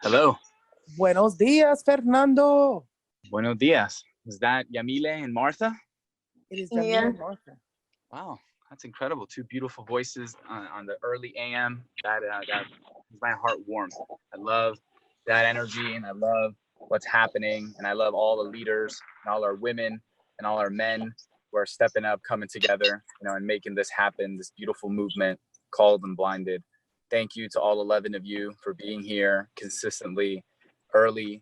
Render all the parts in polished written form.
Hello. Buenos días, Fernando. Buenos dias. Is that Yamile and Martha? It is Yeah. Yamile and Martha. Wow, that's incredible. Two beautiful voices on the early AM. That makes my heart warm. I love that energy, and I love what's happening, and I love all the leaders and all our women and all our men who are stepping up, coming together, and making this happen. This beautiful movement called Unblinded. Thank you to all 11 of you for being here consistently, early,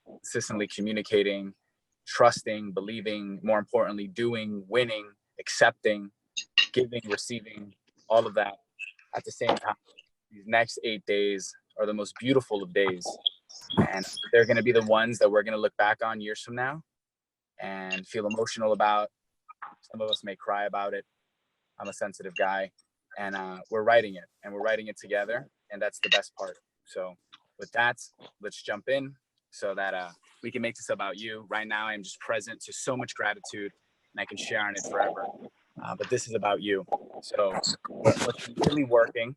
consistently communicating, trusting, believing, more importantly, doing, winning, accepting, giving, receiving, all of that at the same time. These next 8 days are the most beautiful of days. And they're going to be the ones that we're going to look back on years from now and feel emotional about. Some of us may cry about it. I'm a sensitive guy. And we're writing it, and we're writing it together. And that's the best part. So with that, let's jump in so that we can make this about you. Right now, I'm just present to so much gratitude, and I can share on it forever. But this is about you. So what's really working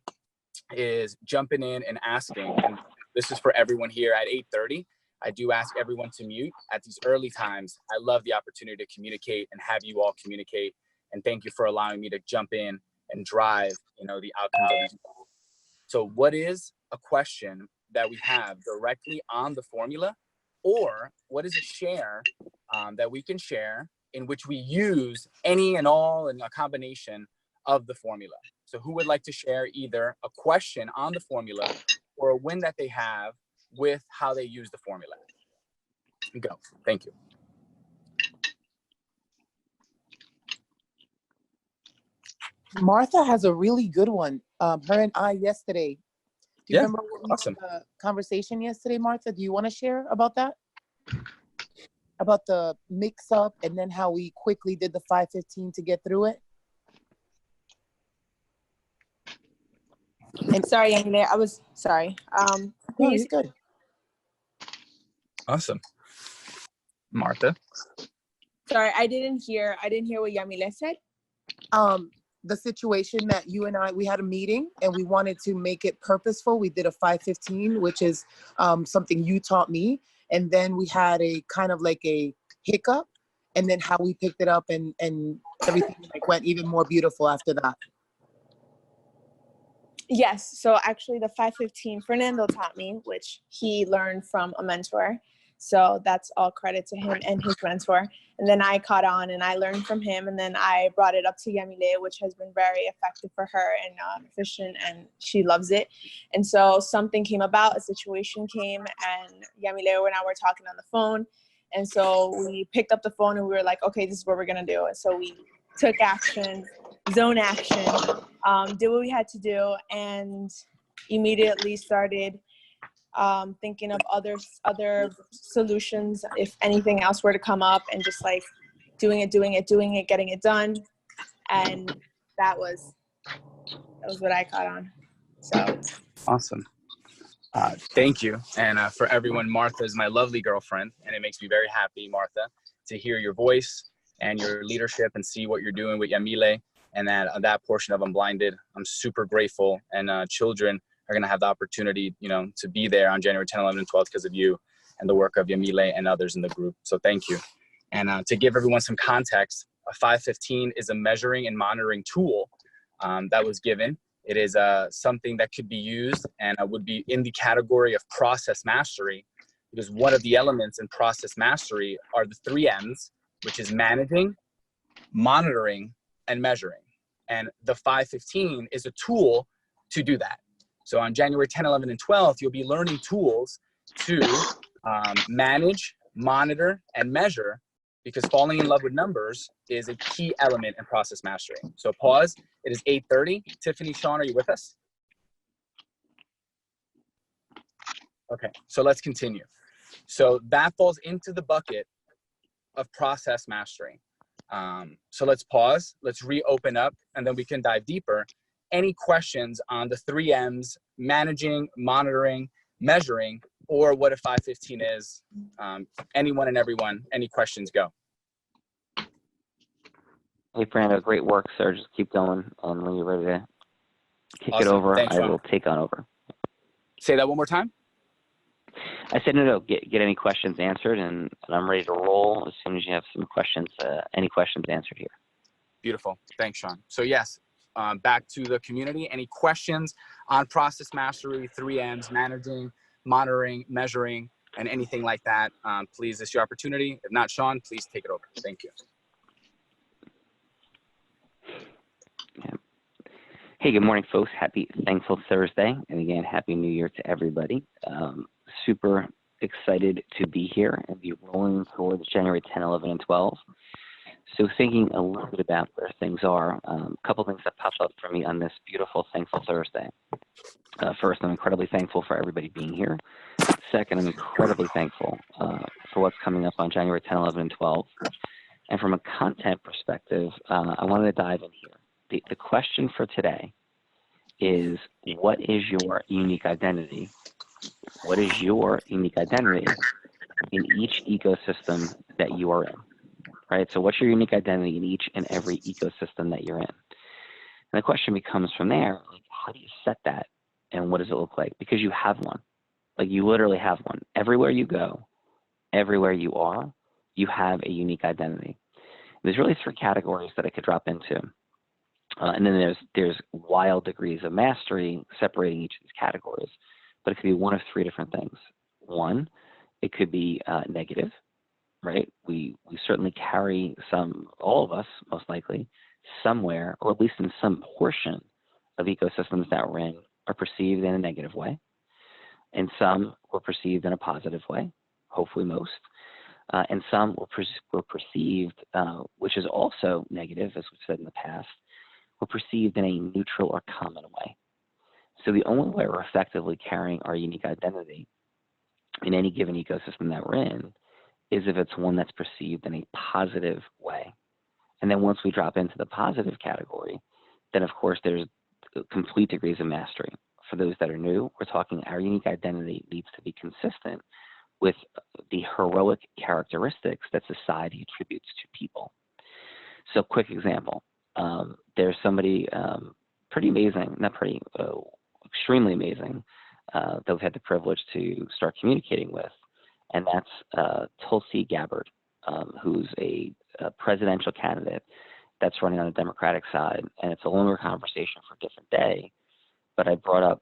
is jumping in and asking. And this is for everyone here at 8:30. I do ask everyone to mute at these early times. I love the opportunity to communicate and have you all communicate. And thank you for allowing me to jump in and drive, the outcomes of these. So what is a question that we have directly on the formula, or what is a share that we can share in which we use any and all and a combination of the formula? So who would like to share either a question on the formula or a win that they have with how they use the formula? Go. Thank you. Martha has a really good one. Her and I yesterday. Do you remember what we awesome. had a conversation yesterday, Martha? Do you want to share about that? About the mix up and then how we quickly did the 5:15 to get through it? And sorry, Yamile, I was sorry. No, you're good. Awesome. Martha. Sorry, I didn't hear what Yamile said. The situation that you and I, we had a meeting and we wanted to make it purposeful. We did a 5:15, which is something you taught me. And then we had a kind of like a hiccup, and then how we picked it up and everything went even more beautiful after that. Yes, so actually the 5:15 Fernando taught me, which he learned from a mentor. So that's all credit to him and his mentor. And then I caught on and I learned from him. And then I brought it up to Yamile, which has been very effective for her and efficient, and she loves it. And so something came about, a situation came, and Yamile and I were talking on the phone. And so we picked up the phone and we were like, okay, this is what we're going to do. And so we took action, zone action, did what we had to do, and immediately started thinking of other solutions if anything else were to come up, and just like doing it, getting it done. And that was what I caught on. So awesome. Thank you. And for everyone, Martha is my lovely girlfriend, and it makes me very happy, Martha, to hear your voice and your leadership and see what you're doing with Yamile and that portion of Unblinded. I'm super grateful, and children are going to have the opportunity, to be there on January 10, 11, and 12 because of you and the work of Yamile and others in the group. So thank you. And to give everyone some context, a 5:15 is a measuring and monitoring tool that was given. It is something that could be used and would be in the category of process mastery, because one of the elements in process mastery are the 3 M's, which is managing, monitoring, and measuring. And the 5:15 is a tool to do that. So on January 10, 11, and 12, you'll be learning tools to manage, monitor, and measure, because falling in love with numbers is a key element in process mastery. So pause. It is 8:30. Tiffany, Sean, are you with us? Okay, so let's continue. So that falls into the bucket of process mastery. So let's pause. Let's reopen up, and then we can dive deeper. Any questions on the 3 M's, managing, monitoring, measuring, or what a 5:15 is? Anyone and everyone, any questions, go. Hey, Fernando, great work, sir. Just keep going, and when you're ready to kick Awesome. it over, Thanks, I Sean. will take on over. Say that one more time. I said, no, get any questions answered, and I'm ready to roll as soon as you have some questions, any questions answered here. Beautiful. Thanks, Sean. So yes, back to the community. Any questions on process mastery, 3Ms, managing, monitoring, measuring, and anything like that? Please, this is your opportunity. If not, Sean, please take it over. Thank you. Yeah. Hey, good morning, folks. Happy Thankful Thursday. And again, Happy New Year to everybody. Super excited to be here and be rolling towards January 10, 11, and 12. So thinking a little bit about where things are, a couple things that pop up for me on this beautiful Thankful Thursday. First, I'm incredibly thankful for everybody being here. Second, I'm incredibly thankful for what's coming up on January 10, 11, and 12. And from a content perspective, I wanted to dive in here. The question for today is, what is your unique identity? What is your unique identity in each ecosystem that you are in? Right? So what's your unique identity in each and every ecosystem that you're in? And the question becomes from there, like, how do you set that? And what does it look like? Because you have one. Like, you literally have one. Everywhere you go, everywhere you are, you have a unique identity. There's really three categories that I could drop into. And then there's wild degrees of mastery separating each of these categories. But it could be one of three different things. One, it could be negative, right? We certainly carry some, all of us most likely, somewhere, or at least in some portion of ecosystems that we're in, are perceived in a negative way. And some were perceived in a positive way, hopefully most. And some were perceived, which is also negative, as we've said in the past, were perceived in a neutral or common way. So the only way we're effectively carrying our unique identity in any given ecosystem that we're in is if it's one that's perceived in a positive way. And then once we drop into the positive category, then of course there's complete degrees of mastery. For those that are new, we're talking our unique identity needs to be consistent with the heroic characteristics that society attributes to people. So quick example, there's somebody pretty amazing, not pretty, extremely amazing, that we've had the privilege to start communicating with, and that's Tulsi Gabbard, who's a presidential candidate that's running on the Democratic side, and it's a longer conversation for a different day. But I brought up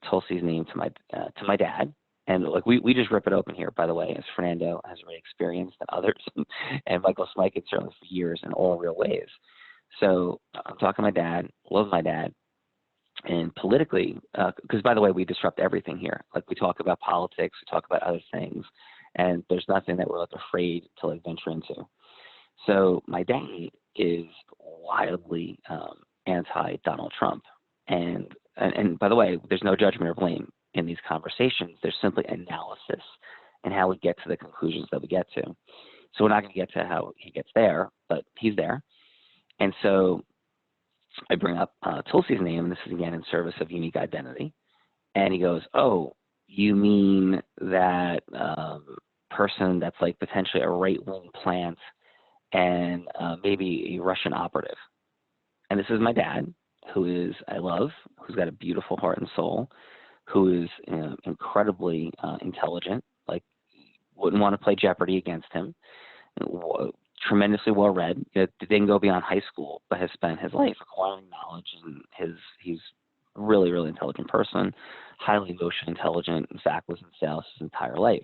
Tulsi's name to my dad, and like we just rip it open here, by the way, as Fernando has already experienced and others, and Michael Smike had certainly for years in all real ways. So I'm talking to my dad, love my dad, and politically, because by the way, we disrupt everything here. Like, we talk about politics, we talk about other things, and there's nothing that we're like afraid to like venture into. So my dad is wildly anti-Donald Trump, and by the way, there's no judgment or blame in these conversations. There's simply analysis and how we get to the conclusions that we get to. So we're not going to get to how he gets there, but he's there. And so I bring up Tulsi's name, and this is again in service of unique identity. And he goes, "Oh, you mean that person that's like potentially a right-wing plant and maybe a Russian operative?" And this is my dad, who is, I love, who's got a beautiful heart and soul, who is incredibly intelligent, like wouldn't want to play Jeopardy against him, tremendously well-read, didn't go beyond high school, but has spent his life acquiring knowledge, and he's a really, really intelligent person, highly emotionally intelligent. In fact, was in sales his entire life.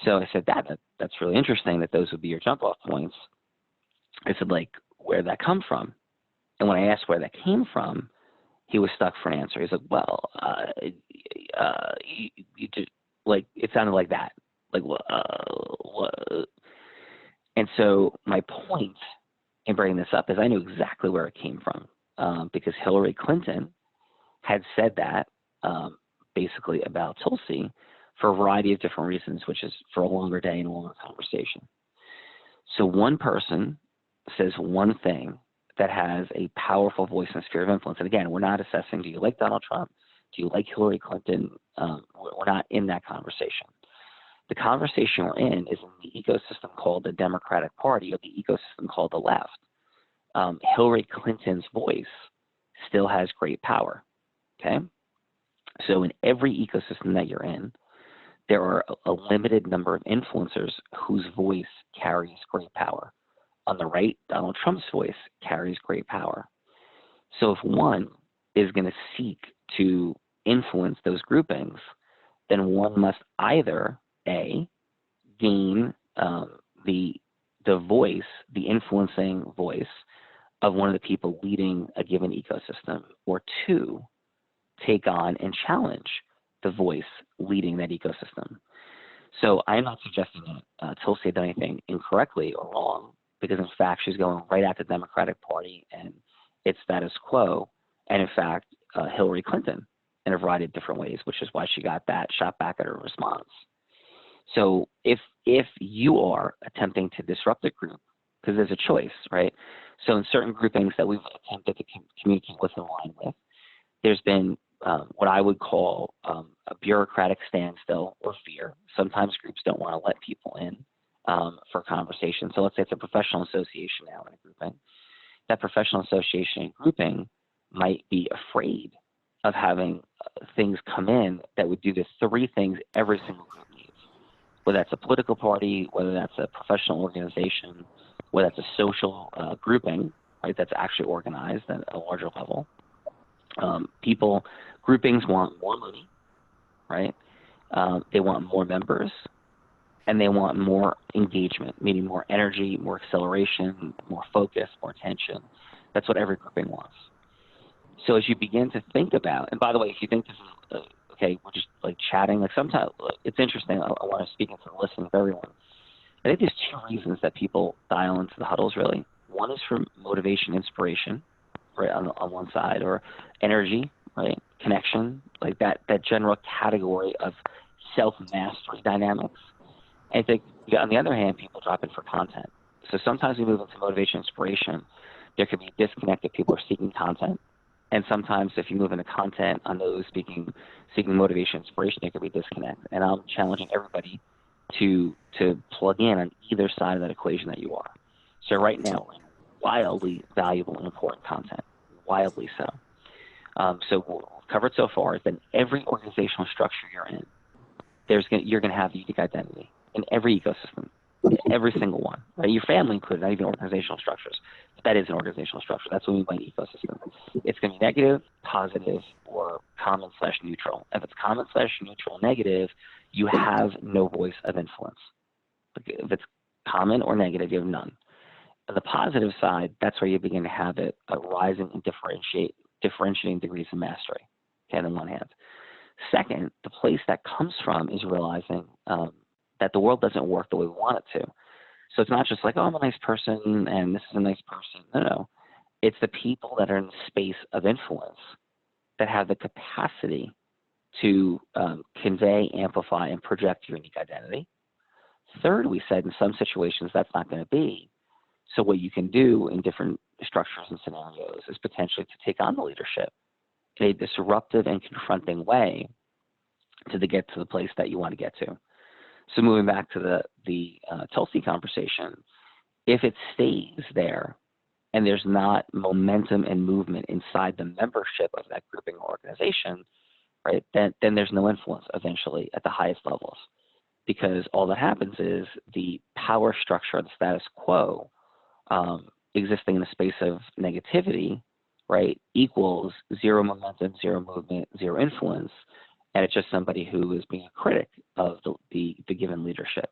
So I said, Dad, that's really interesting that those would be your jump-off points. I said, like, where'd that come from? And when I asked where that came from, he was stuck for an answer. He's like, well, you just, like, it sounded like that. Like, what? And so my point in bringing this up is I knew exactly where it came from, because Hillary Clinton had said that basically about Tulsi for a variety of different reasons, which is for a longer day and a longer conversation. So one person says one thing that has a powerful voice and sphere of influence. And again, we're not assessing, do you like Donald Trump? Do you like Hillary Clinton? We're not in that conversation. The conversation we're in is in the ecosystem called the Democratic Party, or the ecosystem called the left. Hillary Clinton's voice still has great power, okay? So in every ecosystem that you're in, there are a limited number of influencers whose voice carries great power. On the right, Donald Trump's voice carries great power. So if one is going to seek to influence those groupings, then one must either A, gain the voice, the influencing voice of one of the people leading a given ecosystem, or two, take on and challenge the voice leading that ecosystem. So I'm not suggesting that Tulsi did anything incorrectly or wrong, because in fact she's going right at the Democratic Party and its status quo, and in fact Hillary Clinton in a variety of different ways, which is why she got that shot back at her response. So if you are attempting to disrupt a group, because there's a choice, right? So in certain groupings that we've attempted to communicate with and align with, there's been what I would call a bureaucratic standstill or fear. Sometimes groups don't want to let people in for conversation. So let's say it's a professional association now in a grouping. That professional association and grouping might be afraid of having things come in that would do the three things every single group needs. Whether that's a political party, whether that's a professional organization, whether that's a social grouping, right, that's actually organized at a larger level. Groupings want more money, right? They want more members, and they want more engagement, meaning more energy, more acceleration, more focus, more attention. That's what every grouping wants. So as you begin to think about, and by the way, if you think this is, okay, we're just like chatting, like sometimes it's interesting. I want to speak into the listening of everyone. I think there's two reasons that people dial into the huddles really. One is for motivation, inspiration, right, on one side, or energy, right, connection, like that general category of self-mastery dynamics. And I think on the other hand, people drop in for content. So sometimes we move into motivation, inspiration. There could be a disconnect if people are seeking content. And sometimes if you move into content on those seeking motivation, inspiration, there could be disconnect. And I'm challenging everybody to plug in on either side of that equation that you are. So right now, wildly valuable and important content, wildly so. So what we've covered so far is that in every organizational structure you're in, you're going to have a unique identity in every ecosystem, every single one, right? Your family included, not even organizational structures. But that is an organizational structure. That's what we mean by ecosystem. It's going to be negative, positive, or common/neutral. If it's common/neutral, negative, you have no voice of influence. If it's common or negative, you have none. On the positive side, that's where you begin to have it rising and differentiating degrees of mastery, okay, on one hand. Second, the place that comes from is realizing that the world doesn't work the way we want it to. So it's not just like, oh, I'm a nice person and this is a nice person. No. It's the people that are in the space of influence that have the capacity to convey, amplify, and project your unique identity. Third, we said in some situations that's not going to be. So what you can do in different structures and scenarios is potentially to take on the leadership in a disruptive and confronting way to get to the place that you want to get to. So moving back to the Tulsi conversation, if it stays there and there's not momentum and movement inside the membership of that grouping or organization, right, then there's no influence eventually at the highest levels, because all that happens is the power structure of the status quo existing in a space of negativity, right, equals zero momentum, zero movement, zero influence, and it's just somebody who is being a critic of the given leadership.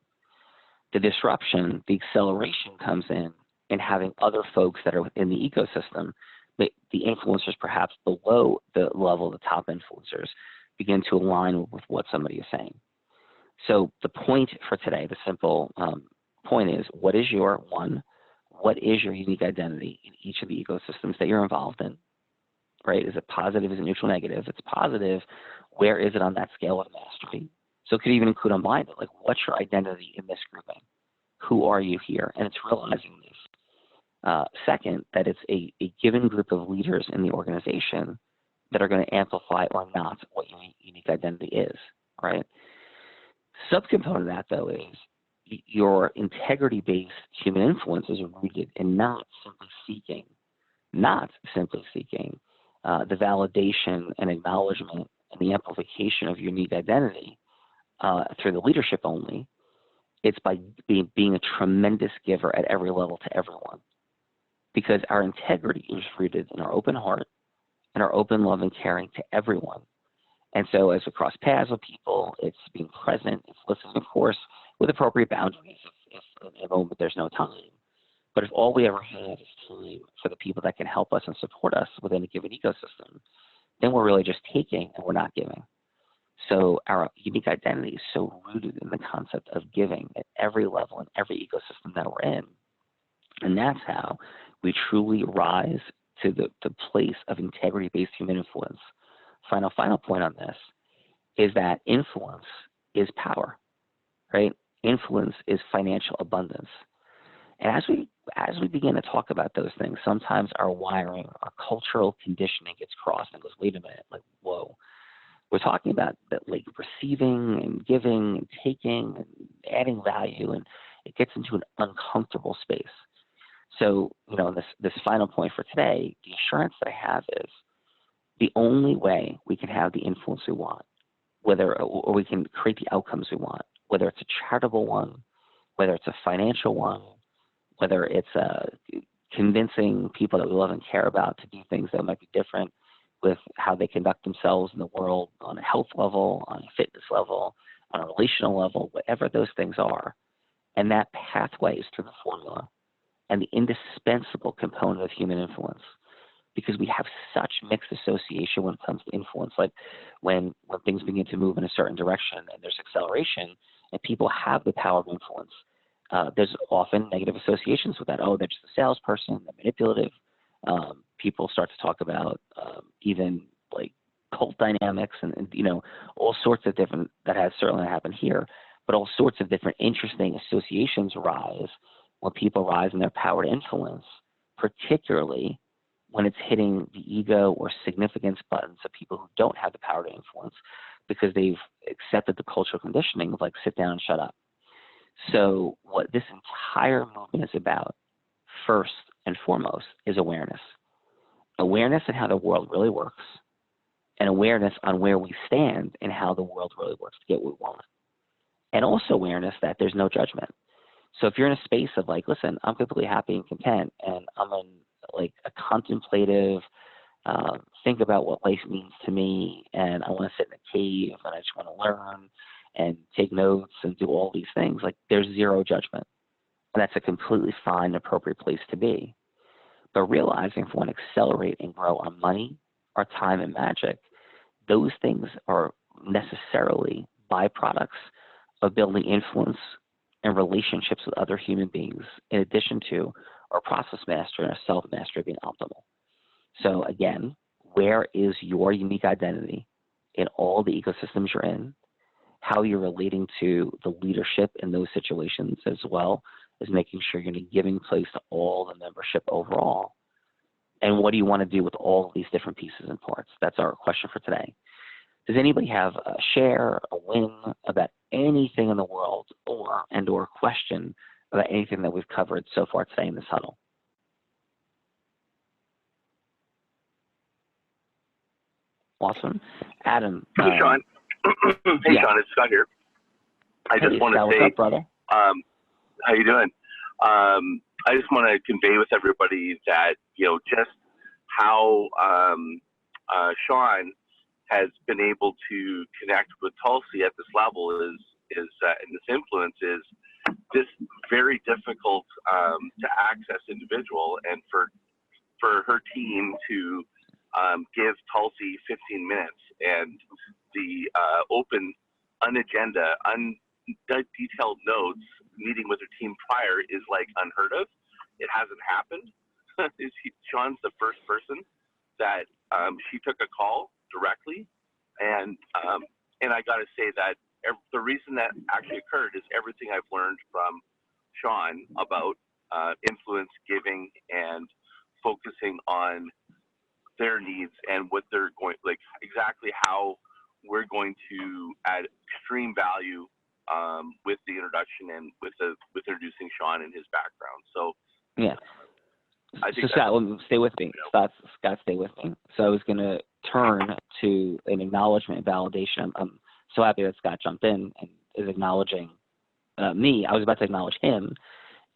The disruption, the acceleration comes in having other folks that are within the ecosystem, the influencers perhaps below the level of the top influencers, begin to align with what somebody is saying. So the point for today, the simple point is, what is your unique identity in each of the ecosystems that you're involved in, right? Is it positive? Is it neutral, negative? If it's positive, where is it on that scale of mastery? So it could even include unblinded, like what's your identity in this grouping? Who are you here? And it's realizing this. Second, that it's a given group of leaders in the organization that are going to amplify or not what your unique identity is, right? Subcomponent of that, though, is your integrity-based human influence is rooted in not simply seeking the validation and acknowledgement and the amplification of your unique identity through the leadership only. It's by being a tremendous giver at every level to everyone, because our integrity is rooted in our open heart and our open love and caring to everyone. And so as we cross paths with people, it's being present, it's listening, of course, with appropriate boundaries if in a moment there's no time. But if all we ever have is time for the people that can help us and support us within a given ecosystem, then we're really just taking and we're not giving. So our unique identity is so rooted in the concept of giving at every level in every ecosystem that we're in. And that's how we truly rise to the place of integrity-based human influence. Final point on this is that influence is power, right? Influence is financial abundance. And as we begin to talk about those things, sometimes our wiring, our cultural conditioning gets crossed and goes, wait a minute, like, whoa. We're talking about that, like, receiving and giving and taking and adding value, and it gets into an uncomfortable space. So, this final point for today, the assurance that I have is the only way we can have the influence we want, or we can create the outcomes we want, whether it's a charitable one, whether it's a financial one, whether it's convincing people that we love and care about to do things that might be different with how they conduct themselves in the world on a health level, on a fitness level, on a relational level, whatever those things are. And that pathway is through the formula and the indispensable component of human influence, because we have such mixed association when it comes to influence. Like when things begin to move in a certain direction and there's acceleration and people have the power of influence, there's often negative associations with that. Oh, they're just a salesperson, they're manipulative. People start to talk about even like cult dynamics and all sorts of different, that has certainly happened here, but all sorts of different interesting associations rise when people rise in their power to influence, particularly when it's hitting the ego or significance buttons of people who don't have the power to influence because they've accepted the cultural conditioning of like, sit down and shut up. So what this entire movement is about, first and foremost, is awareness. Awareness on how the world really works, and awareness on where we stand and how the world really works to get what we want. And also awareness that there's no judgment. So if you're in a space of like, listen, I'm completely happy and content, and I'm in like a contemplative, think about what life means to me, and I want to sit in a cave and I just want to learn and take notes and do all these things, like there's zero judgment. And that's a completely fine, appropriate place to be. But realizing if we want to accelerate and grow our money, our time, and magic, those things are necessarily byproducts of building influence and relationships with other human beings, in addition to our process mastery and our self-mastery being optimal. So again, where is your unique identity in all the ecosystems you're in? How you're relating to the leadership in those situations, as well as making sure you're in a giving place to all the membership overall. And what do you want to do with all of these different pieces and parts? That's our question for today. Does anybody have a share, a win about anything in the world, or a question about anything that we've covered so far today in this huddle? Awesome. Adam. Hey, Sean. Hey, Sean, it's Scott here. I just want to say, what's up, brother? How you doing? I just want to convey with everybody that, just how Sean has been able to connect with Tulsi at this level and this influence is this very difficult to access individual, and for her team to give Tulsi 15 minutes and the open, detailed notes meeting with her team prior is like unheard of. It hasn't happened. Sean's the first person that she took a call directly, and I got to say that the reason that actually occurred is everything I've learned from Sean about influence, giving, and focusing on their needs and what they're going, like exactly how we're going to add extreme value with the introduction and with introducing Sean and his background. So yeah. I think so Scott, stay with me. Scott, stay with me. So I was going to turn to an acknowledgement and validation. I'm so happy that Scott jumped in and is acknowledging me. I was about to acknowledge him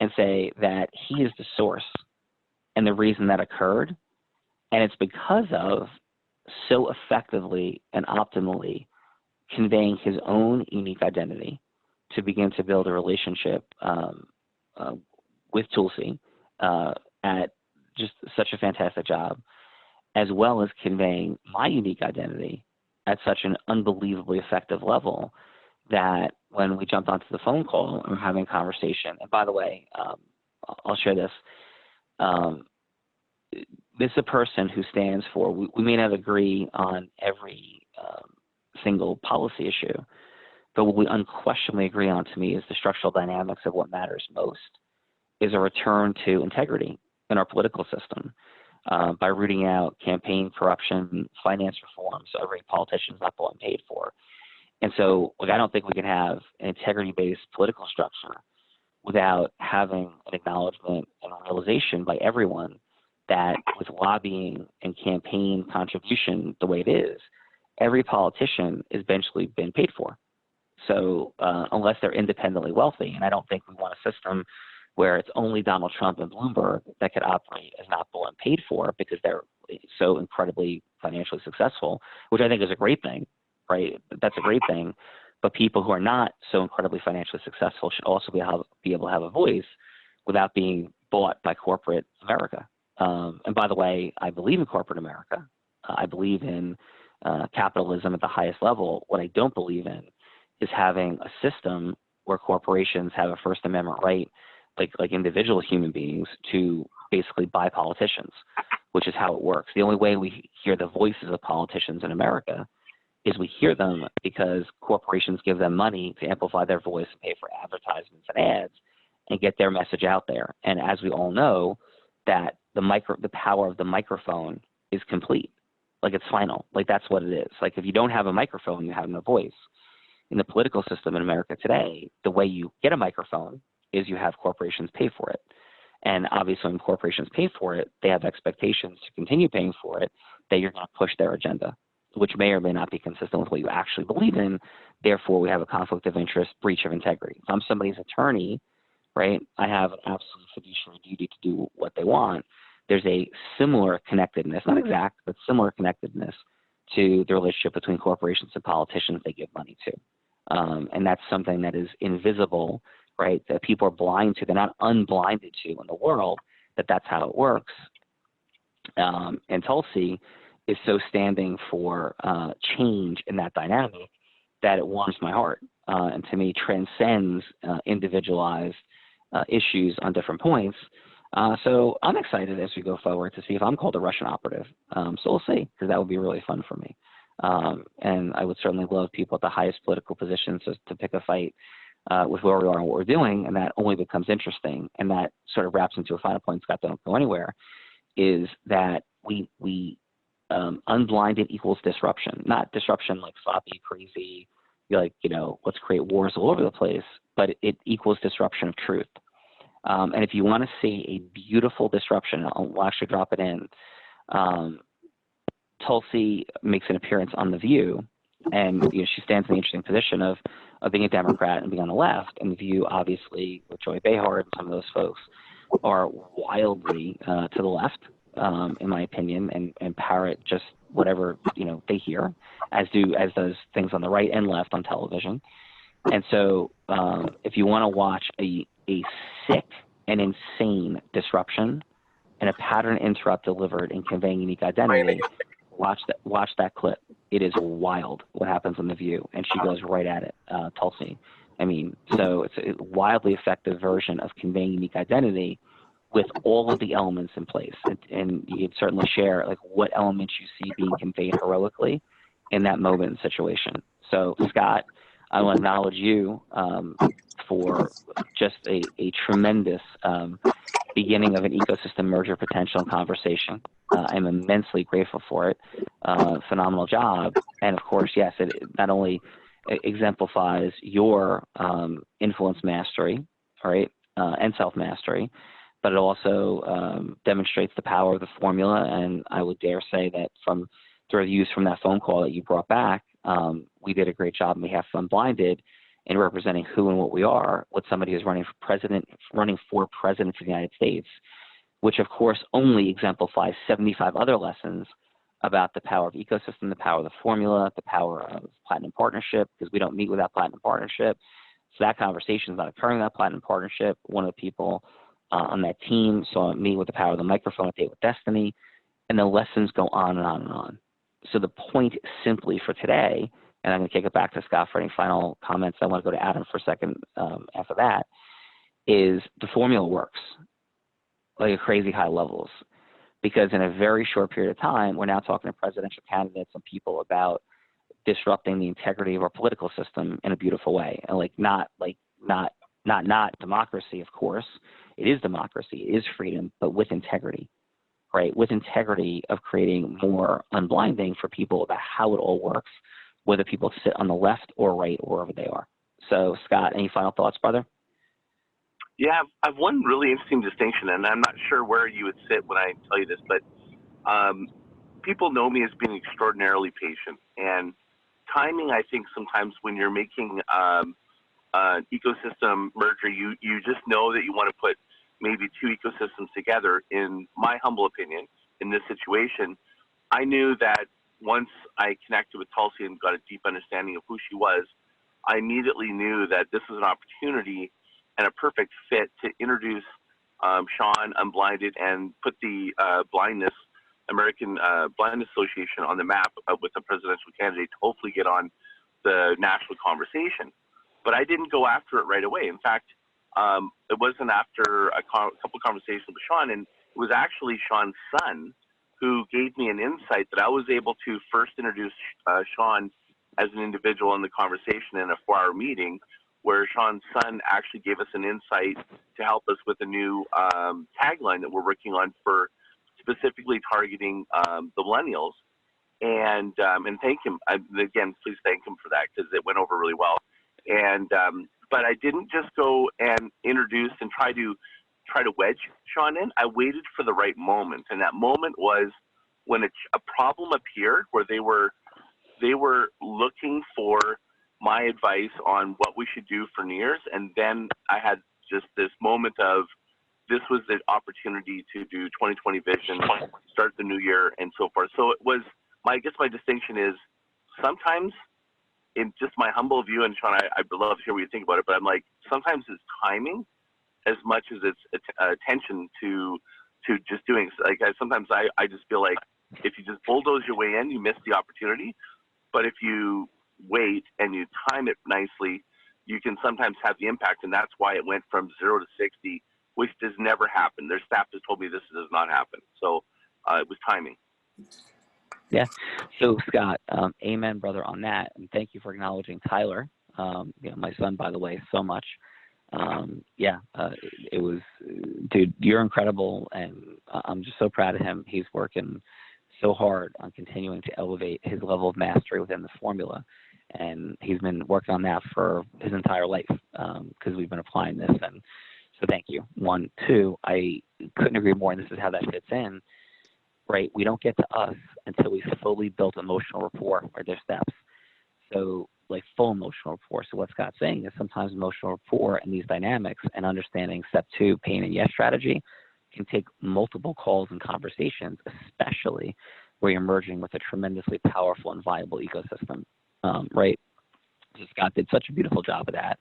and say that he is the source and the reason that occurred. And it's because of so effectively and optimally conveying his own unique identity to begin to build a relationship with Tulsi at just such a fantastic job, as well as conveying my unique identity at such an unbelievably effective level that when we jumped onto the phone call and we're having a conversation, and by the way, I'll share this. This is a person who stands for, we may not agree on every single policy issue, but what we unquestionably agree on, to me, is the structural dynamics of what matters most, is a return to integrity in our political system by rooting out campaign corruption, finance reform, so every politician's not being paid for. And so, I don't think we can have an integrity-based political structure without having an acknowledgement and a realization by everyone that with lobbying and campaign contribution the way it is, every politician is eventually been paid for. So unless they're independently wealthy, and I don't think we want a system where it's only Donald Trump and Bloomberg that could operate as not being paid for because they're so incredibly financially successful, which I think is a great thing, right? That's a great thing. But people who are not so incredibly financially successful should also be able to have a voice without being bought by corporate America. And by the way, I believe in corporate America. I believe in capitalism at the highest level. What I don't believe in is having a system where corporations have a First Amendment right, like individual human beings, to basically buy politicians, which is how it works. The only way we hear the voices of politicians in America is we hear them because corporations give them money to amplify their voice and pay for advertisements and ads and get their message out there. And as we all know, that the power of the microphone is complete. It's final. That's what it is. If you don't have a microphone, you have no voice. In the political system in America today, the way you get a microphone is you have corporations pay for it. And obviously when corporations pay for it, they have expectations to continue paying for it, that you're going to push their agenda, which may or may not be consistent with what you actually believe in. Therefore, we have a conflict of interest, breach of integrity. If I'm somebody's attorney, right, I have an absolute fiduciary duty to do what they want. There's a similar connectedness, not exact, but similar connectedness to the relationship between corporations and politicians they give money to. And that's something that is invisible, right, that people are blind to. They're not unblinded to in the world, that's how it works. And Tulsi is so standing for change in that dynamic that it warms my heart, and to me transcends individualized issues on different points. So I'm excited as we go forward to see if I'm called a Russian operative. So we'll see, because that would be really fun for me. And I would certainly love people at the highest political positions to pick a fight with where we are and what we're doing, and that only becomes interesting. And that sort of wraps into a final point, Scott, don't go anywhere, is that we unblinded equals disruption. Not disruption like sloppy, crazy, let's create wars all over the place, but it equals disruption of truth. And if you want to see a beautiful disruption, we'll actually drop it in. Tulsi makes an appearance on The View, and she stands in the interesting position of being a Democrat and being on the left. And The View, obviously, with Joy Behar and some of those folks, are wildly to the left, in my opinion, and parrot just whatever they hear, as does things on the right and left on television. And so, if you want to watch a sick and insane disruption and a pattern interrupt delivered in conveying unique identity, watch that clip. It is wild what happens on The View, and she goes right at it, Tulsi. So it's a wildly effective version of conveying unique identity with all of the elements in place. And you could certainly share what elements you see being conveyed heroically in that moment and situation. So Scott, I want to acknowledge you for just a tremendous beginning of an ecosystem merger potential and conversation. I'm immensely grateful for it. Phenomenal job. And of course, yes, it not only exemplifies your influence mastery, right, and self-mastery, but it also demonstrates the power of the formula. And I would dare say that from the reviews from that phone call that you brought back, we did a great job on behalf of Unblinded in representing who and what we are with somebody who's running for president of the United States, which of course only exemplifies 75 other lessons about the power of ecosystem, the power of the formula, the power of platinum partnership, because we don't meet without platinum partnership. So that conversation is not occurring without platinum partnership. One of the people on that team saw me with the power of the microphone at Date with Destiny, and the lessons go on and on and on. So the point simply for today, and I'm going to kick it back to Scott for any final comments. I want to go to Adam for a second after that, is the formula works like a crazy high levels. Because in a very short period of time, we're now talking to presidential candidates and people about disrupting the integrity of our political system in a beautiful way. And not democracy, of course. It is democracy, it is freedom, but with integrity, right? With integrity of creating more unblinding for people about how it all works, whether people sit on the left or right or wherever they are. So Scott, any final thoughts, brother? Yeah, I've one really interesting distinction, and I'm not sure where you would sit when I tell you this, but people know me as being extraordinarily patient. And timing, I think sometimes when you're making an ecosystem merger, you just know that you want to put maybe two ecosystems together. In my humble opinion, in this situation, I knew that once I connected with Tulsi and got a deep understanding of who she was, I immediately knew that this was an opportunity and a perfect fit to introduce Sean Unblinded and put the American Blindness Association on the map with a presidential candidate to hopefully get on the national conversation. But I didn't go after it right away. In fact, it wasn't after a couple conversations with Sean, and it was actually Sean's son who gave me an insight that I was able to first introduce Sean as an individual in the conversation in a 4-hour meeting, where Sean's son actually gave us an insight to help us with a new tagline that we're working on for specifically targeting the millennials. And thank him again. Please thank him for that, because it went over really well. And but I didn't just go and introduce and try to wedge Sean in. I waited for the right moment, and that moment was when a problem appeared where they were looking for my advice on what we should do for New Year's. And then I had just this moment of, this was the opportunity to do 2020 vision, start the new year, and so forth. So it was, I guess my distinction is, sometimes in just my humble view, and Sean, I'd love to hear what you think about it, but I'm like, sometimes it's timing as much as it's attention to just doing. Like sometimes I just feel like if you just bulldoze your way in, you miss the opportunity. But if you wait and you time it nicely, you can sometimes have the impact. And that's why it went from 0 to 60, which does never happen. Their staff has told me this does not happen. So it was timing. Yeah. So Scott, amen, brother, on that. And thank you for acknowledging Tyler, my son, by the way, so much. It was, dude, you're incredible. And I'm just so proud of him. He's working so hard on continuing to elevate his level of mastery within the formula. And he's been working on that for his entire life, because we've been applying this. And so thank you. 1, 2, I couldn't agree more. And this is how that fits in, right? We don't get to us until we fully built emotional rapport or their steps. So like full emotional rapport. So what Scott's saying is sometimes emotional rapport and these dynamics and understanding step 2, pain and yes strategy, can take multiple calls and conversations, especially where you're merging with a tremendously powerful and viable ecosystem, right? So Scott did such a beautiful job of that.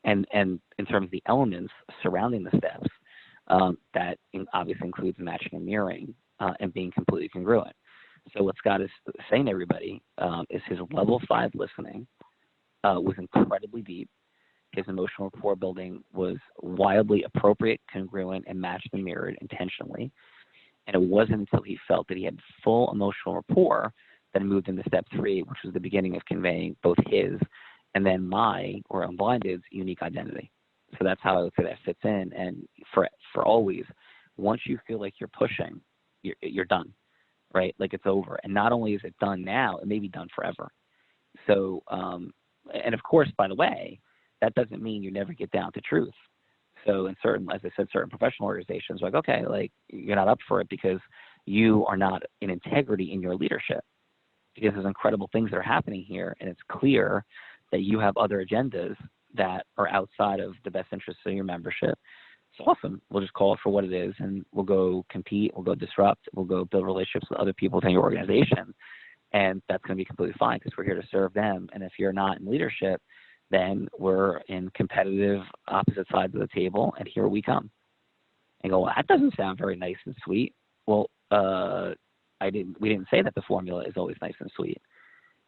And in terms of the elements surrounding the steps, that obviously includes matching and mirroring and being completely congruent. So what Scott is saying to everybody is his level 5 listening was incredibly deep. His emotional rapport building was wildly appropriate, congruent, and matched and mirrored intentionally. And it wasn't until he felt that he had full emotional rapport that he moved into step 3, which was the beginning of conveying both his and then my, or Unblinded's, unique identity. So that's how I would say that fits in. And for always, once you feel like you're pushing, you're done, right? Like it's over. And not only is it done now, it may be done forever. So, and of course, by the way, that doesn't mean you never get down to truth. So in certain, as I said, certain professional organizations, like, okay, like you're not up for it because you are not in integrity in your leadership. because there's incredible things that are happening here, and it's clear that you have other agendas that are outside of the best interests of your membership. It's awesome. We'll just call it for what it is, and we'll go compete, we'll go disrupt, we'll go build relationships with other people within your organization, and that's going to be completely fine because we're here to serve them. And if you're not in leadership, then we're in competitive opposite sides of the table, and here we come. And go, well, that doesn't sound very nice and sweet. Well, we didn't say that the formula is always nice and sweet.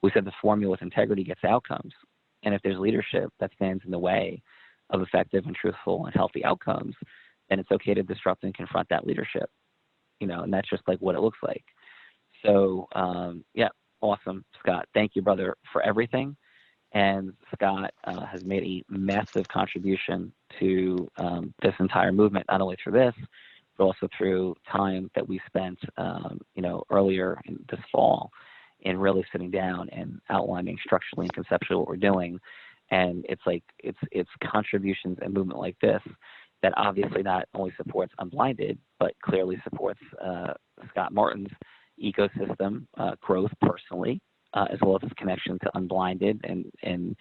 We said the formula with integrity gets outcomes. And if there's leadership that stands in the way of effective and truthful and healthy outcomes, then it's okay to disrupt and confront that leadership, and that's just like what it looks like. So, yeah, awesome, Scott. Thank you, brother, for everything. And Scott has made a massive contribution to this entire movement, not only through this, but also through time that we spent, earlier in this fall in really sitting down and outlining structurally and conceptually what we're doing. And it's contributions and movement like this that obviously not only supports Unblinded, but clearly supports Scott Martin's ecosystem growth personally, as well as his connection to Unblinded and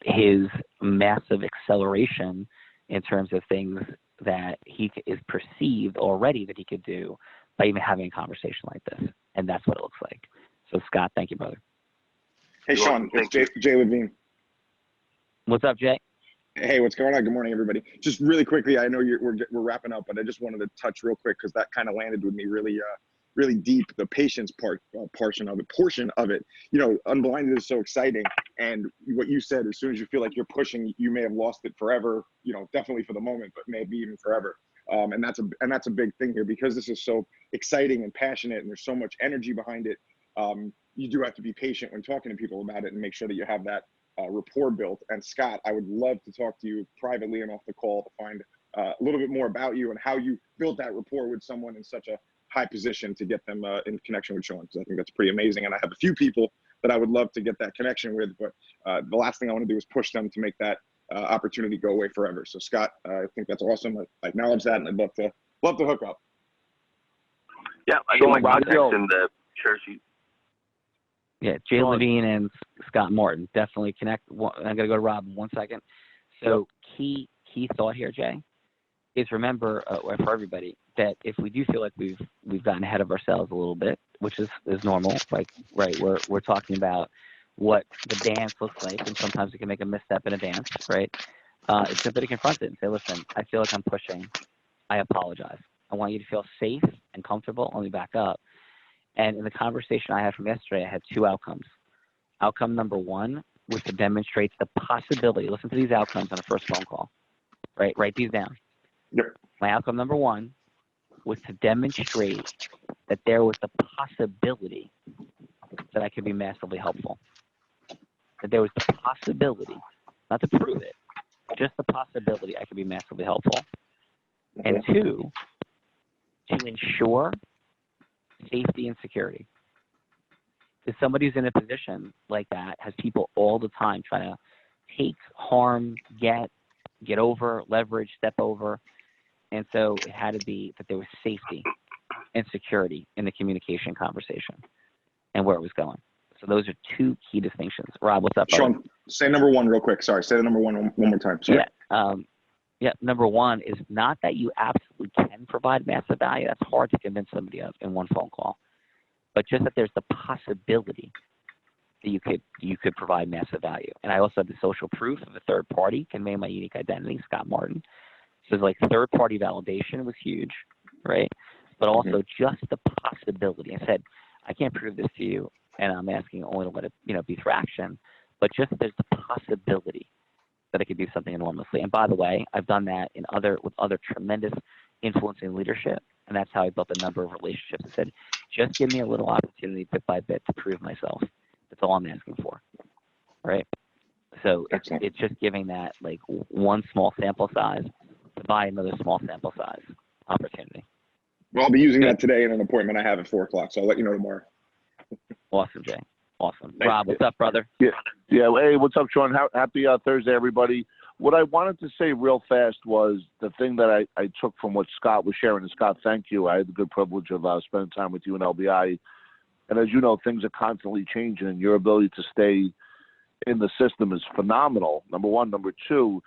his massive acceleration in terms of things that he is perceived already that he could do by even having a conversation like this. And that's what it looks like. So Scott, thank you, brother. Hey, Sean, it's Jay Levine. What's up, Jay? Hey, what's going on? Good morning, everybody. Just really quickly, I know we're wrapping up, but I just wanted to touch real quick because that kind of landed with me really deep. The patience portion of it. Unblinded is so exciting, and what you said, as soon as you feel like you're pushing, you may have lost it forever. Definitely for the moment, but maybe even forever. And that's a big thing here because this is so exciting and passionate, and there's so much energy behind it. You do have to be patient when talking to people about it and make sure that you have that rapport built. And Scott, I would love to talk to you privately and off the call to find a little bit more about you and how you built that rapport with someone in such a high position to get them in connection with Sean, because I think that's pretty amazing. And I have a few people that I would love to get that connection with, but the last thing I want to do is push them to make that opportunity go away forever. So Scott, I think that's awesome. I acknowledge that, and I'd love to hook up. Yeah, I got my contacts in the share sheet. Yeah, Jay Levine and Scott Martin, definitely connect. I'm going to go to Rob in 1 second. So key thought here, Jay, is remember for everybody that if we do feel like we've gotten ahead of ourselves a little bit, which is normal, we're talking about what the dance looks like, and sometimes we can make a misstep in a dance, right? It's simply to confront it and say, listen, I feel like I'm pushing. I apologize. I want you to feel safe and comfortable. Let me back up. And in the conversation I had from yesterday, I had two outcomes. Outcome number one was to demonstrate the possibility. Listen to these outcomes on a first phone call, right? Write these down. Yep. My outcome number one was to demonstrate that there was the possibility that I could be massively helpful. That there was the possibility, not to prove it, just the possibility I could be massively helpful. Okay. And two, to ensure safety and security. If somebody's in a position like that has people all the time trying to take, harm, get over, leverage, step over. And so it had to be that there was safety and security in the communication conversation and where it was going. So those are two key distinctions. Rob, what's up, brother? Sean, say number one real quick. Sorry, say the number one more time. Sorry. Yeah, number one is not that you absolutely can provide massive value. That's hard to convince somebody of in one phone call. But just that there's the possibility that you could provide massive value. And I also have the social proof of a third party conveying my unique identity, Scott Martin. So like third party validation was huge, right? But also just the possibility. I said, I can't prove this to you, and I'm asking only to let it be through action. But just there's the possibility that I could do something enormously. And by the way, I've done that with other tremendous influencing leadership, and that's how I built a number of relationships. I said, just give me a little opportunity bit by bit to prove myself. That's all I'm asking for, right? So it's just giving that like one small sample size to buy another small sample size opportunity. Well, I'll be using that today in an appointment I have at 4 o'clock, so I'll let you know tomorrow. Awesome, Jay. Awesome. Rob, what's up, brother? Yeah. Hey, what's up, Sean? Happy Thursday, everybody. What I wanted to say real fast was the thing that I took from what Scott was sharing. And Scott, thank you. I had the good privilege of spending time with you in LBI. And as you know, things are constantly changing, and your ability to stay in the system is phenomenal, number one. Number two,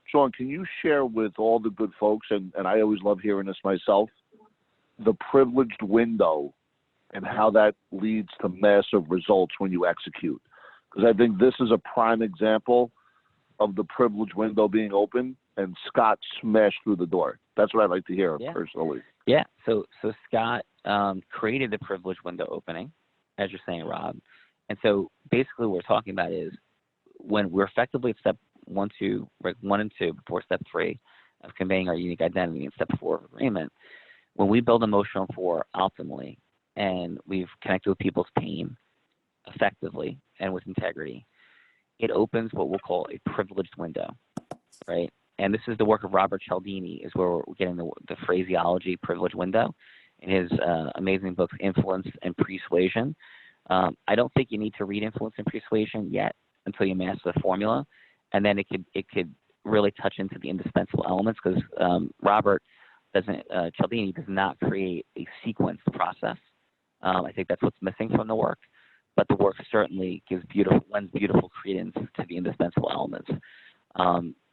Sean, can you share with all the good folks, and I always love hearing this myself, the privileged window and how that leads to massive results when you execute? Because I think this is a prime example of the privileged window being open, and Scott smashed through the door. That's what I'd like to hear personally. Yeah. So Scott created the privileged window opening, as you're saying, Rob. And so basically what we're talking about is when we're effectively at step 1 and 2 before step 3 of conveying our unique identity and step 4 of agreement, when we build emotional 4 optimally and we've connected with people's pain effectively and with integrity, it opens what we'll call a privileged window, right? And this is the work of Robert Cialdini, is where we're getting the phraseology privileged window in his amazing books, Influence and Persuasion. I don't think you need to read Influence and Persuasion yet until you master the formula, and then it could really touch into the indispensable elements, because Robert Cialdini does not create a sequenced process. I think that's what's missing from the work, but the work certainly lends beautiful credence to the indispensable elements.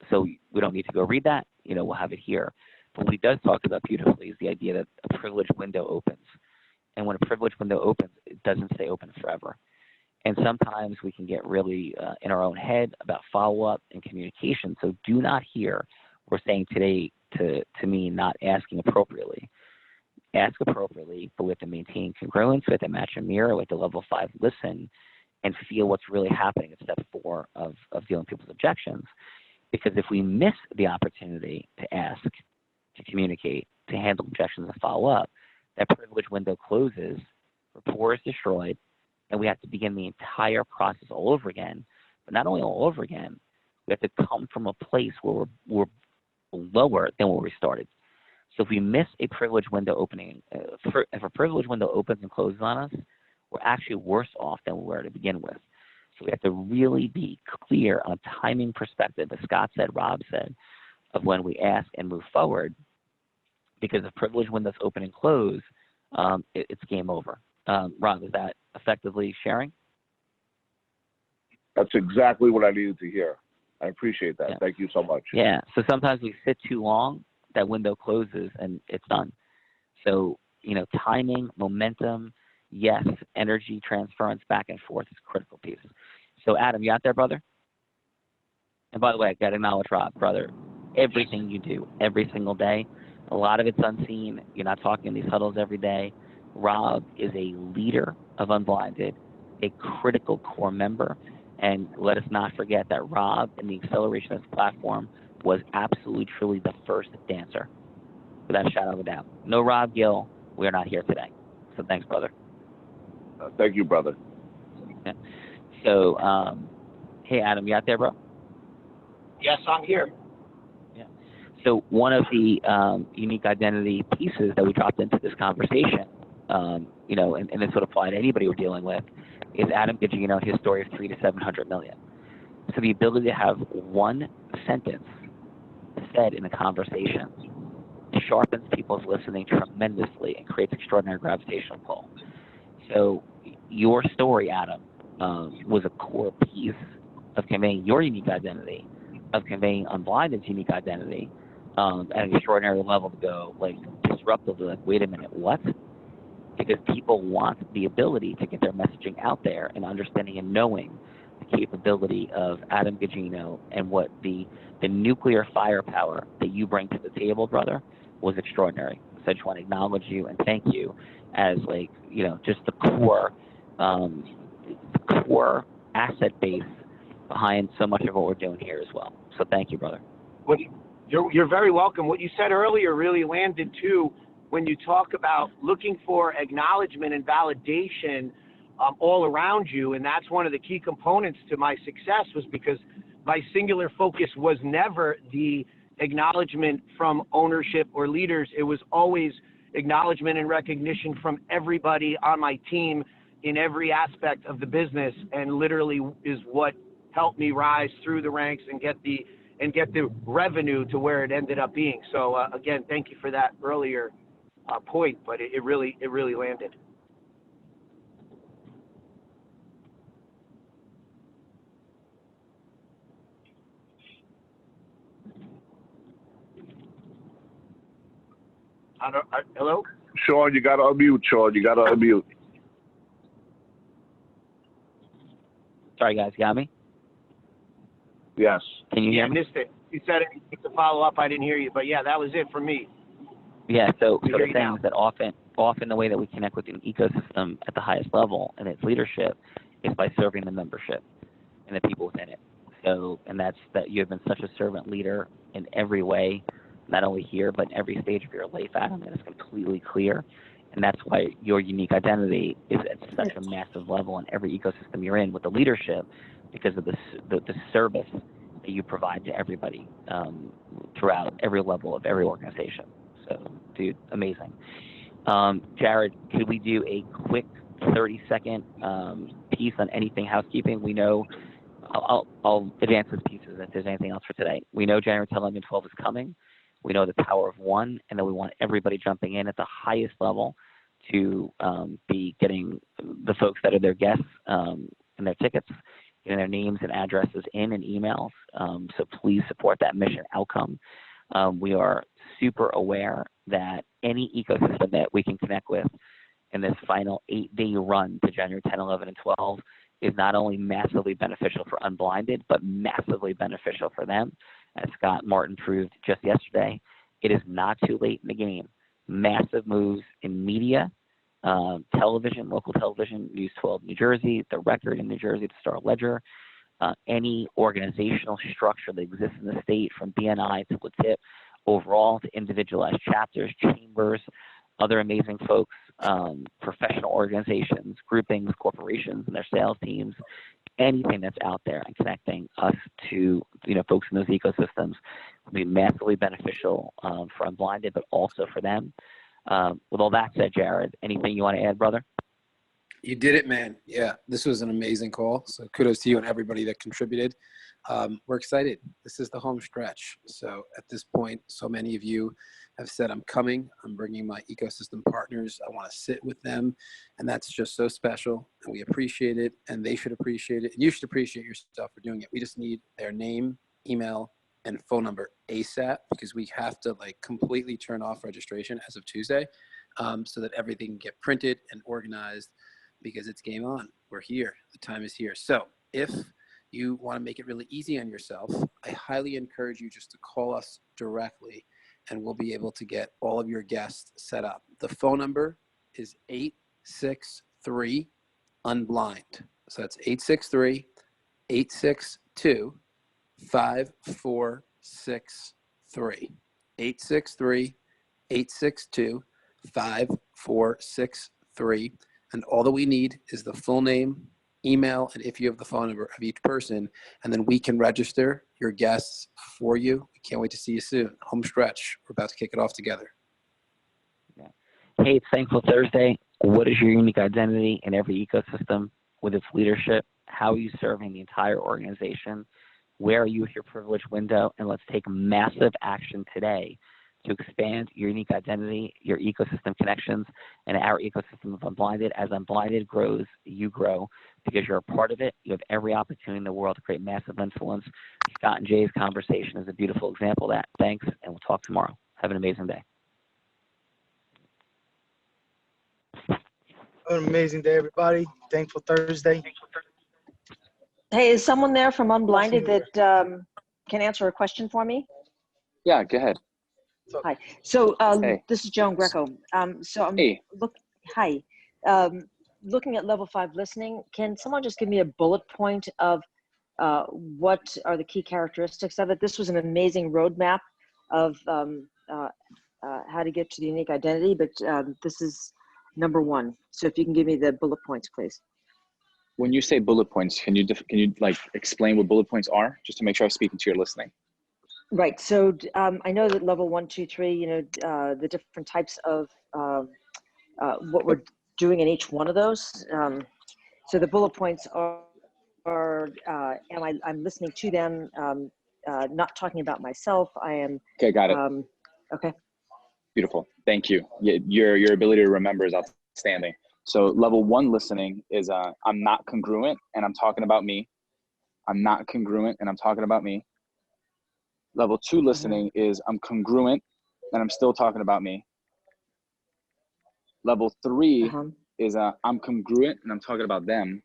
So we don't need to go read that. We'll have it here. But what he does talk about beautifully is the idea that a privileged window opens. And when a privileged window opens, it doesn't stay open forever. And sometimes we can get really in our own head about follow-up and communication. So do not hear we're saying today to me not asking appropriately. Ask appropriately, but we have to maintain congruence, we have to match a mirror, we have to level 5 listen and feel what's really happening at step 4 of dealing with people's objections. Because if we miss the opportunity to ask, to communicate, to handle objections and follow up, that privilege window closes, rapport is destroyed, and we have to begin the entire process all over again. But not only all over again, we have to come from a place where we're lower than where we started. So if we miss a privilege window opening, if a privilege window opens and closes on us, we're actually worse off than we were to begin with. So we have to really be clear on a timing perspective, as Scott said, Rob said, of when we ask and move forward, because if privilege windows open and close, it's game over. Rob, is that effectively sharing? That's exactly what I needed to hear. I appreciate that. Yeah. Thank you so much. Yeah. So sometimes we sit too long, that window closes and it's done. So, timing, momentum, yes, energy transference back and forth is a critical piece. So Adam, you out there, brother? And by the way, I got to acknowledge Rob, brother, everything you do every single day, a lot of it's unseen. You're not talking in these huddles every day. Rob is a leader of Unblinded, a critical core member. And let us not forget that Rob, in the acceleration of this platform, was absolutely, truly the first dancer, without a shadow of a doubt. No Rob Gill, we are not here today. So thanks, brother. Thank you, brother. Yeah. So, hey, Adam, you out there, bro? Yes, I'm here. Yeah. So one of the unique identity pieces that we dropped into this conversation, and this would apply to anybody we're dealing with, is Adam Gugino and his story of 300 to 700 million. So the ability to have one sentence said in a conversation sharpens people's listening tremendously and creates extraordinary gravitational pull. So your story, Adam, was a core piece of conveying your unique identity, of conveying Unblinded's unique identity at an extraordinary level to go, disruptively, wait a minute, what? Because people want the ability to get their messaging out there, and understanding and knowing the capability of Adam Gugino and what the nuclear firepower that you bring to the table, brother, was extraordinary. So I just want to acknowledge you and thank you as just the core asset base behind so much of what we're doing here as well. So thank you, brother. You're very welcome. What you said earlier really landed too, when you talk about looking for acknowledgement and validation all around you. And that's one of the key components to my success, was because my singular focus was never the acknowledgement from ownership or leaders. It was always acknowledgement and recognition from everybody on my team in every aspect of the business, and literally is what helped me rise through the ranks and get the revenue to where it ended up being. So again, thank you for that earlier point, but it really landed. Hello? Sean, you got to unmute, Sean. You got to unmute. Sorry, guys, got me? Yes. Can you hear I me? missed it. You said it to follow up. I didn't hear you. But, yeah, that was it for me. Yeah, so We the hear you thing now. is that often the way that we connect with an ecosystem at the highest level and its leadership is by serving the membership and the people within it. So, and that's that you have been such a servant leader in every way, not only here, but in every stage of your life, Adam, that is completely clear. And that's why your unique identity is at such a massive level in every ecosystem you're in with the leadership, because of the service that you provide to everybody throughout every level of every organization. So, dude, amazing. Jared, could we do a quick 30-second piece on anything housekeeping? We know, I'll advance these pieces if there's anything else for today. We know January 10, 11, 12 is coming. We know the power of one, and then we want everybody jumping in at the highest level to be getting the folks that are their guests and their tickets, getting their names and addresses in and emails. So please support that mission outcome. We are super aware that any ecosystem that we can connect with in this final 8-day run to January 10, 11, and 12 is not only massively beneficial for Unblinded, but massively beneficial for them. As Scott Martin proved just yesterday, it is not too late in the game. Massive moves in media, television, local television, News 12 New Jersey, The Record in New Jersey, the Star Ledger, any organizational structure that exists in the state, from BNI to LATIP, overall to individualized chapters, chambers, other amazing folks, professional organizations, groupings, corporations, and their sales teams, anything that's out there and connecting us to folks in those ecosystems will be massively beneficial for Unblinded, but also for them. With all that said, Jared, anything you want to add, brother? You did it, man. Yeah, this was an amazing call. So kudos to you and everybody that contributed. We're excited. This is the home stretch. So at this point, so many of you have said, I'm coming. I'm bringing my ecosystem partners. I want to sit with them. And that's just so special. And we appreciate it. And they should appreciate it. And you should appreciate yourself for doing it. We just need their name, email, and phone number ASAP, because we have to completely turn off registration as of Tuesday, so that everything can get printed and organized, because it's game on. We're here. The time is here. So if you want to make it really easy on yourself, I highly encourage you just to call us directly, and we'll be able to get all of your guests set up. The phone number is 863-UNBLIND. So that's 863-862-5463. 863-862-5463. And all that we need is the full name, email, and if you have the phone number of each person, and then we can register your guests for you. We can't wait to see you soon. Home stretch. We're about to kick it off together. Yeah. Hey, it's Thankful Thursday. What is your unique identity in every ecosystem with its leadership? How are you serving the entire organization? Where are you with your privilege window? And let's take massive action today to expand your unique identity, your ecosystem connections, and our ecosystem of Unblinded. As Unblinded grows, you grow, because you're a part of it. You have every opportunity in the world to create massive influence. Scott and Jay's conversation is a beautiful example of that. Thanks, and we'll talk tomorrow. Have an amazing day. An amazing day, everybody. Thankful Thursday. Hey, is someone there from Unblinded that can answer a question for me? Yeah, go ahead. Hi. So Hey. this is Joan Greco. So I'm Hey. looking at level 5 listening. Can someone just give me a bullet point of what are the key characteristics of it? This was an amazing roadmap of how to get to the unique identity, but this is number 1. So if you can give me the bullet points, please. When you say bullet points, can you explain what bullet points are, just to make sure I'm speaking to your listening? Right. So I know that level 1, 2, 3, the different types of what we're doing in each one of those. So the bullet points I'm listening to them, not talking about myself. I am. Okay, got it. Okay. Beautiful. Thank you. Your ability to remember is outstanding. So level 1 listening is I'm not congruent and I'm talking about me. I'm not congruent and I'm talking about me. Level 2 listening is I'm congruent and I'm still talking about me. Level 3 Uh-huh. is I'm congruent and I'm talking about them.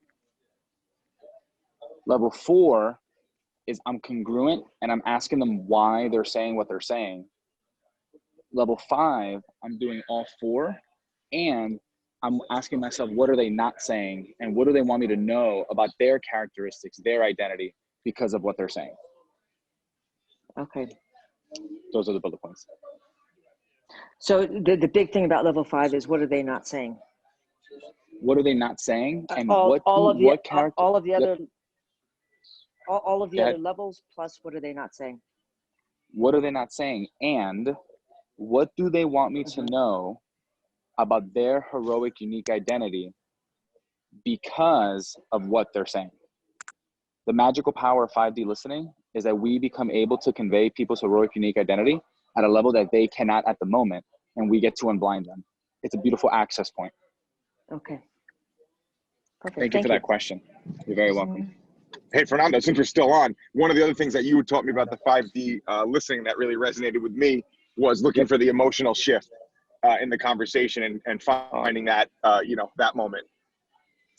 Level 4 is I'm congruent and I'm asking them why they're saying what they're saying. Level 5, I'm doing all 4 and I'm asking myself, what are they not saying? And what do they want me to know about their characteristics, their identity, because of what they're saying? Okay. Those are the bullet points. So the big thing about level 5 is what are they not saying? What are they not saying? And all of the character? all of the other Yep. all of the Go other ahead. levels plus what are they not saying? What are they not saying? And what do they want me to know about their heroic, unique identity because of what they're saying? The magical power of 5D listening is that we become able to convey people's heroic, unique identity at a level that they cannot at the moment, and we get to unblind them. It's a beautiful access point. Okay. Perfect. Thank you for that question. You're very welcome. Hey, Fernando, since we're still on, one of the other things that you taught me about the 5D listening that really resonated with me was looking for the emotional shift in the conversation and finding that, that moment.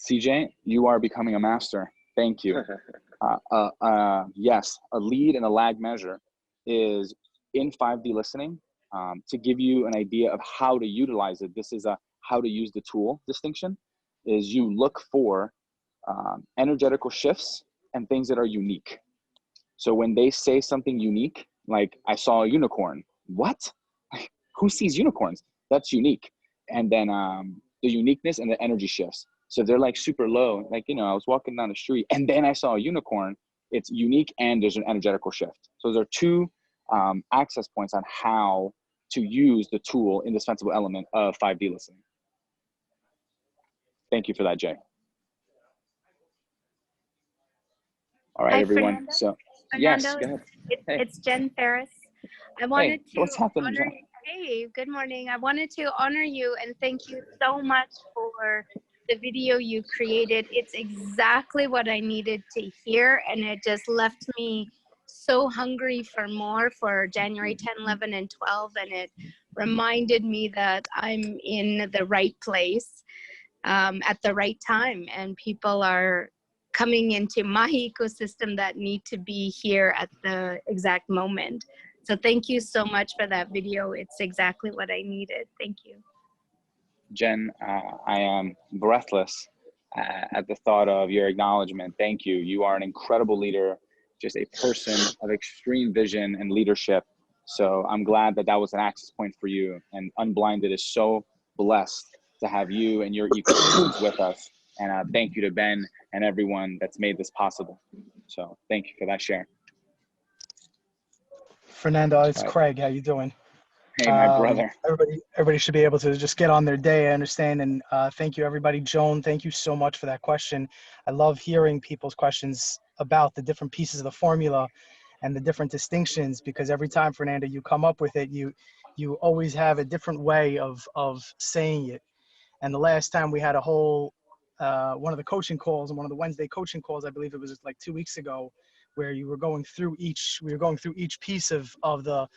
CJ, you are becoming a master. Thank you. Yes, a lead and a lag measure is in 5D listening. To give you an idea of how to utilize it, this is a how to use the tool distinction, is you look for energetical shifts and things that are unique. So when they say something unique, like I saw a unicorn, what? Who sees unicorns? That's unique. And then the uniqueness and the energy shifts. So if they're like super low, like, I was walking down the street and then I saw a unicorn, it's unique and there's an energetical shift. So there are two access points on how to use the tool, indispensable element of 5D listening. Thank you for that, Jay. All right, Hi, everyone. Fernando. So, Fernando, yes, go ahead. it's Jen Ferris. I wanted to what's happening, honor. Jen? Hey, good morning. I wanted to honor you and thank you so much for the video you created. It's exactly what I needed to hear, and it just left me so hungry for more for January 10, 11, and 12, and it reminded me that I'm in the right place at the right time, and people are coming into my ecosystem that need to be here at the exact moment. So thank you so much for that video. It's exactly what I needed. Thank you. Jen, I am breathless at the thought of your acknowledgement. Thank you. You are an incredible leader, just a person of extreme vision and leadership. So I'm glad that that was an access point for you. And Unblinded is so blessed to have you and your ecosystems with us. And thank you to Ben and everyone that's made this possible. So thank you for that share. Fernando, it's Craig. How you doing? Hey, my brother. Everybody should be able to just get on their day, I understand. And thank you, everybody. Joan, thank you so much for that question. I love hearing people's questions about the different pieces of the formula and the different distinctions, because every time, Fernando, you come up with it, you always have a different way of saying it. And the last time we had a whole, one of the coaching calls, and one of the Wednesday coaching calls, I believe it was like 2 weeks ago, where we were going through each piece of the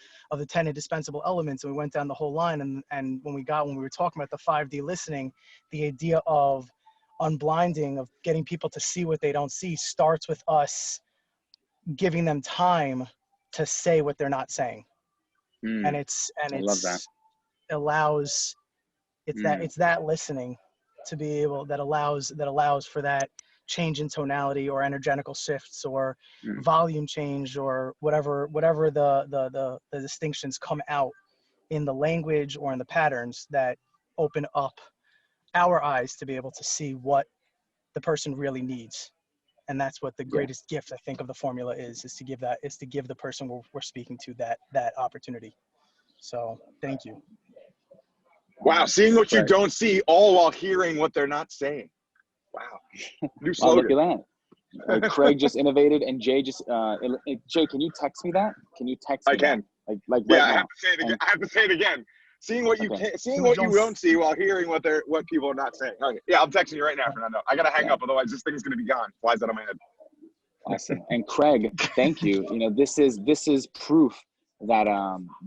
10 indispensable elements, and we went down the whole line. And when we were talking about the 5D listening, the idea of unblinding, of getting people to see what they don't see, starts with us giving them time to say what they're not saying. And I love that. It's that listening to be able, that allows for that change in tonality or energetical shifts or volume change or whatever the distinctions come out in the language or in the patterns that open up our eyes to be able to see what the person really needs. And that's what the greatest gift, I think, of the formula is to give the person we're speaking to that opportunity. So thank you. Wow, seeing what you don't see, all while hearing what they're not saying. Wow, new slogan. Wow, look at that. Craig just innovated, and Jay just Jay, can you text me that? Can you text me? I can. Like Yeah, right I now. have to say it again. I have to say it again. Seeing what you don't see while hearing what people are not saying. Okay. Yeah, I'm texting you right now, Fernando. I gotta hang up, otherwise this thing's gonna be gone. Flies out of my head. Awesome. And Craig, thank you. This is proof that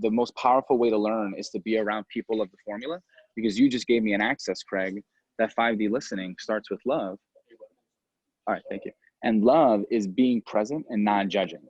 the most powerful way to learn is to be around people of the formula, because you just gave me an access, Craig, that 5D listening starts with love. All right, thank you. And love is being present and non-judging.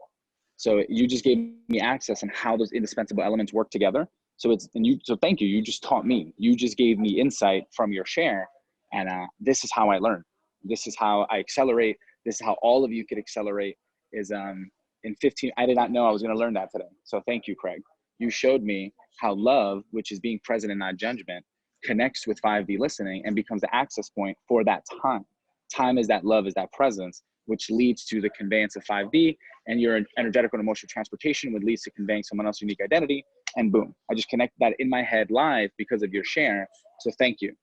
So you just gave me access and how those indispensable elements work together. So so thank you. You just taught me. You just gave me insight from your share. And this is how I learn. This is how I accelerate. This is how all of you could accelerate is in 15, I did not know I was gonna learn that today. So thank you, Craig. You showed me how love, which is being present and not judgment, connects with 5D listening and becomes the access point for that time. Time is that love, is that presence, which leads to the conveyance of 5D, and your energetical and emotional transportation, which leads to conveying someone else's unique identity, and boom. I just connected that in my head live because of your share. So thank you.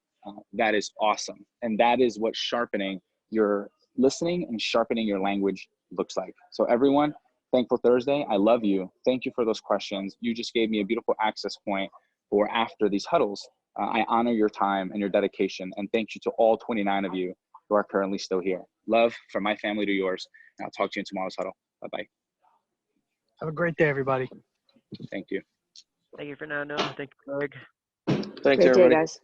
That is awesome. And that is what sharpening your listening and sharpening your language looks like. So everyone, Thankful Thursday, I love you. Thank you for those questions. You just gave me a beautiful access point for after these huddles. I honor your time and your dedication, and thank you to all 29 of you who are currently still here. Love from my family to yours. And I'll talk to you in tomorrow's huddle. Bye-bye. Have a great day, everybody. Thank you. Thank you, Fernando. Thank you, Greg. Thanks, Great day, everybody. guys.